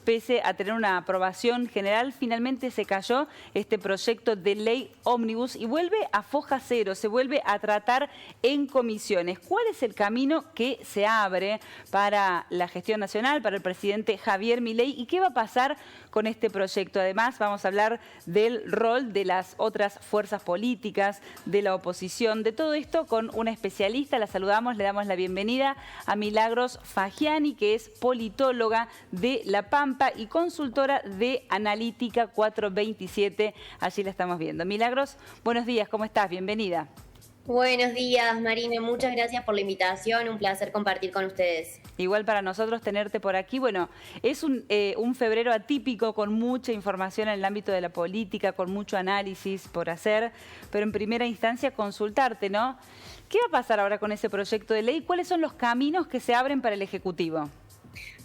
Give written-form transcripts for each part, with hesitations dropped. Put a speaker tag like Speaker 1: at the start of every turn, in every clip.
Speaker 1: pese a tener una aprobación general, finalmente se cayó este proyecto de ley ómnibus y vuelve a foja cero, se vuelve a tratar en comisiones. ¿Cuál es el camino que se abre para la gestión nacional, para el presidente Javier Milei, y qué va a pasar con este proyecto? Además, vamos a hablar del rol de las otras fuerzas políticas, de la oposición, de todo esto con una especialista. La saludamos, le damos la bienvenida a Milagros Fagiani, que es politóloga de La Pampa y consultora de Analítica 427. Allí la estamos viendo. Milagros, buenos días, ¿cómo estás? Bienvenida.
Speaker 2: Buenos días, Marina. Muchas gracias por la invitación. Un placer compartir con ustedes.
Speaker 1: Igual para nosotros tenerte por aquí. Bueno, es un febrero atípico con mucha información en el ámbito de la política, con mucho análisis por hacer, pero en primera instancia consultarte, ¿no? ¿Qué va a pasar ahora con ese proyecto de ley? ¿Cuáles son los caminos que se abren para el Ejecutivo?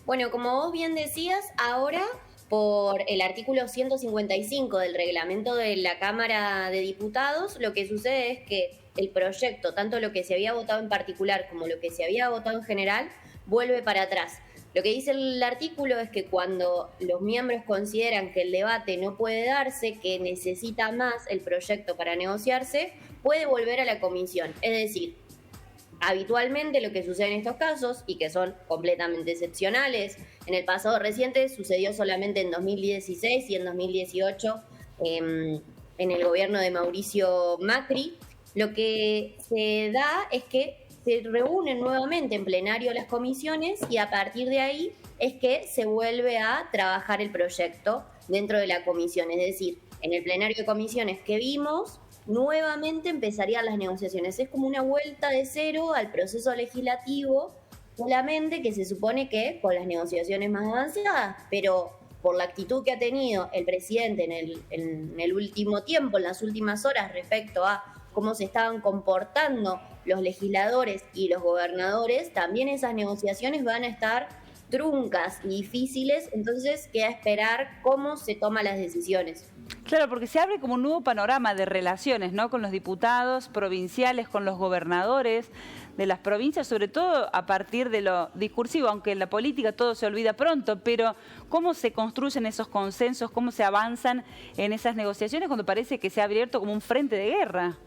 Speaker 2: Bueno, como vos bien decías, ahora por el artículo 155 del reglamento de la Cámara de Diputados, lo que sucede es que el proyecto, tanto lo que se había votado en particular como lo que se había votado en general, vuelve para atrás. Lo que dice el artículo es que cuando los miembros consideran que el debate no puede darse, que necesita más el proyecto para negociarse, puede volver a la comisión. Es decir, habitualmente lo que sucede en estos casos, y que son completamente excepcionales, en el pasado reciente sucedió solamente en 2016 y en 2018 en el gobierno de Mauricio Macri, lo que se da es que se reúnen nuevamente en plenario las comisiones y a partir de ahí es que se vuelve a trabajar el proyecto dentro de la comisión. Es decir, en el plenario de comisiones que vimos, nuevamente empezarían las negociaciones. Es como una vuelta de cero al proceso legislativo, solamente que se supone que con las negociaciones más avanzadas, pero por la actitud que ha tenido el presidente en el último tiempo, en las últimas horas, respecto a cómo se estaban comportando los legisladores y los gobernadores, también esas negociaciones van a estar truncas y difíciles, entonces queda esperar cómo se toman las decisiones.
Speaker 1: Claro, porque se abre como un nuevo panorama de relaciones, ¿no? Con los diputados provinciales, con los gobernadores de las provincias, sobre todo a partir de lo discursivo, aunque en la política todo se olvida pronto, pero cómo se construyen esos consensos, cómo se avanzan en esas negociaciones cuando parece que se ha abierto como un frente de guerra.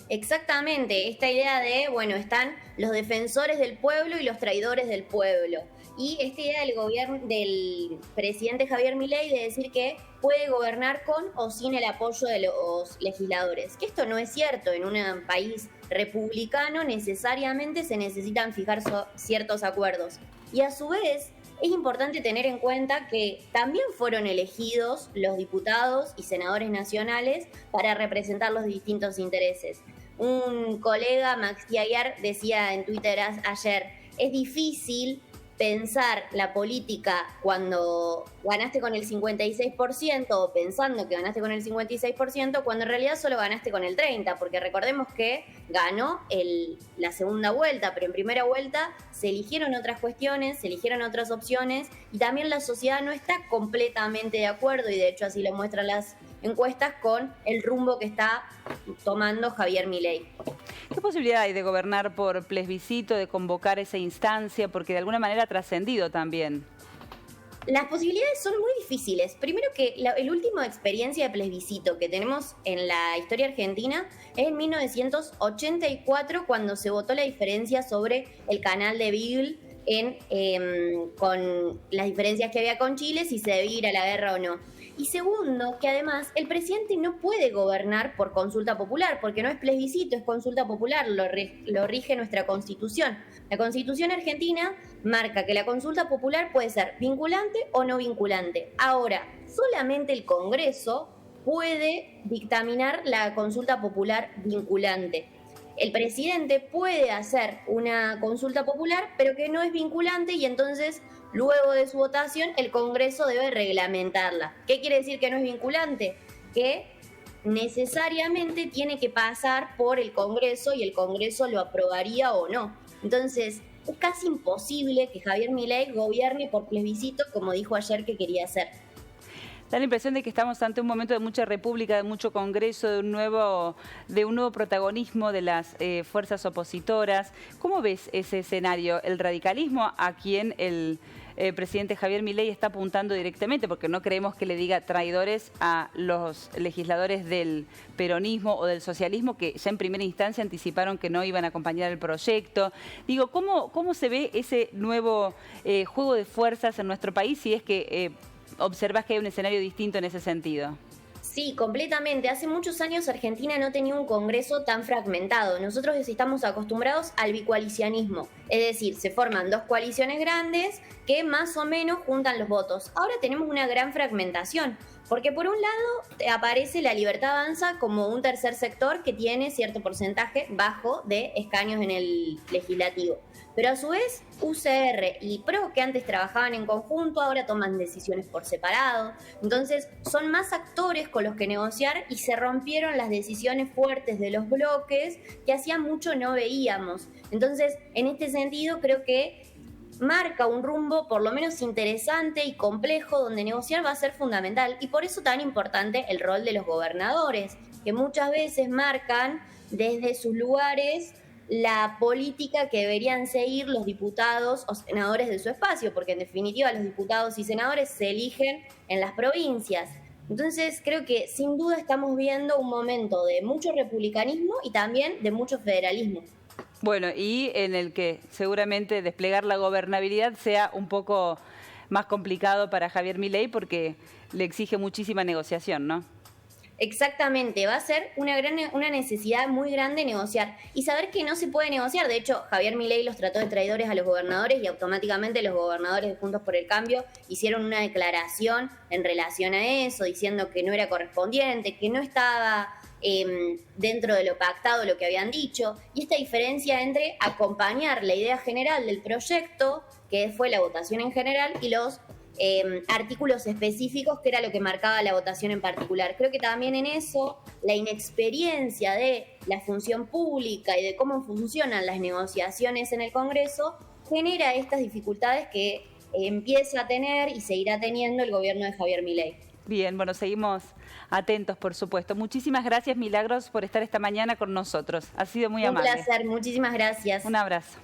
Speaker 2: Exactamente, esta idea de, bueno, están los defensores del pueblo y los traidores del pueblo. Y esta idea del gobierno del presidente Javier Milei de decir que puede gobernar con o sin el apoyo de los legisladores. Que esto no es cierto. En un país republicano necesariamente se necesitan fijar ciertos acuerdos. Y a su vez es importante tener en cuenta que también fueron elegidos los diputados y senadores nacionales para representar los distintos intereses. Un colega, Max Aguiar, decía en Twitter ayer, es difícil pensar la política cuando ganaste con el 56% o pensando que ganaste con el 56% cuando en realidad solo ganaste con el 30%, porque recordemos que ganó la segunda vuelta, pero en primera vuelta se eligieron otras cuestiones, se eligieron otras opciones y también la sociedad no está completamente de acuerdo y de hecho así lo muestran las encuestas con el rumbo que está tomando Javier Milei.
Speaker 1: ¿Qué posibilidad hay de gobernar por plebiscito, de convocar esa instancia? Porque de alguna manera ha trascendido también.
Speaker 2: Las posibilidades son muy difíciles. Primero que la última experiencia de plebiscito que tenemos en la historia argentina es en 1984 cuando se votó la diferencia sobre el canal de Beagle con las diferencias que había con Chile, si se debía ir a la guerra o no. Y segundo, que además el presidente no puede gobernar por consulta popular, porque no es plebiscito, es consulta popular, lo rige nuestra Constitución. La Constitución argentina marca que la consulta popular puede ser vinculante o no vinculante. Ahora, solamente el Congreso puede dictaminar la consulta popular vinculante. El presidente puede hacer una consulta popular, pero que no es vinculante y entonces, luego de su votación, el Congreso debe reglamentarla. ¿Qué quiere decir que no es vinculante? Que necesariamente tiene que pasar por el Congreso y el Congreso lo aprobaría o no. Entonces, es casi imposible que Javier Milei gobierne por plebiscito, como dijo ayer que quería hacer.
Speaker 1: Da la impresión de que estamos ante un momento de mucha república, de mucho congreso, de un nuevo protagonismo de las fuerzas opositoras. ¿Cómo ves ese escenario? El radicalismo, a quien el presidente Javier Milei está apuntando directamente, porque no creemos que le diga traidores a los legisladores del peronismo o del socialismo, que ya en primera instancia anticiparon que no iban a acompañar el proyecto. Digo, ¿cómo se ve ese nuevo juego de fuerzas en nuestro país si es que observas que hay un escenario distinto en ese sentido?
Speaker 2: Sí, completamente. Hace muchos años Argentina no tenía un Congreso tan fragmentado. Nosotros estamos acostumbrados al bicoalicianismo, es decir, se forman dos coaliciones grandes que más o menos juntan los votos. Ahora tenemos una gran fragmentación, porque por un lado aparece la Libertad Avanza como un tercer sector que tiene cierto porcentaje bajo de escaños en el legislativo. Pero a su vez, UCR y PRO, que antes trabajaban en conjunto, ahora toman decisiones por separado. Entonces, son más actores con los que negociar y se rompieron las decisiones fuertes de los bloques que hacía mucho no veíamos. Entonces, en este sentido, creo que marca un rumbo por lo menos interesante y complejo donde negociar va a ser fundamental. Y por eso tan importante el rol de los gobernadores, que muchas veces marcan desde sus lugares la política que deberían seguir los diputados o senadores de su espacio, porque en definitiva los diputados y senadores se eligen en las provincias. Entonces creo que sin duda estamos viendo un momento de mucho republicanismo y también de mucho federalismo.
Speaker 1: Bueno, y en el que seguramente desplegar la gobernabilidad sea un poco más complicado para Javier Milei porque le exige muchísima negociación, ¿no?
Speaker 2: Exactamente, va a ser una necesidad muy grande negociar y saber que no se puede negociar. De hecho, Javier Milei los trató de traidores a los gobernadores y automáticamente los gobernadores de Juntos por el Cambio hicieron una declaración en relación a eso, diciendo que no era correspondiente, que no estaba dentro de lo pactado lo que habían dicho. Y esta diferencia entre acompañar la idea general del proyecto, que fue la votación en general, y los artículos específicos, que era lo que marcaba la votación en particular. Creo que también en eso la inexperiencia de la función pública y de cómo funcionan las negociaciones en el Congreso genera estas dificultades que empieza a tener y seguirá teniendo el gobierno de Javier Milei.
Speaker 1: Bien, bueno, seguimos atentos, por supuesto. Muchísimas gracias, Milagros, por estar esta mañana con nosotros. Ha sido muy amable.
Speaker 2: Un placer, muchísimas gracias.
Speaker 1: Un abrazo.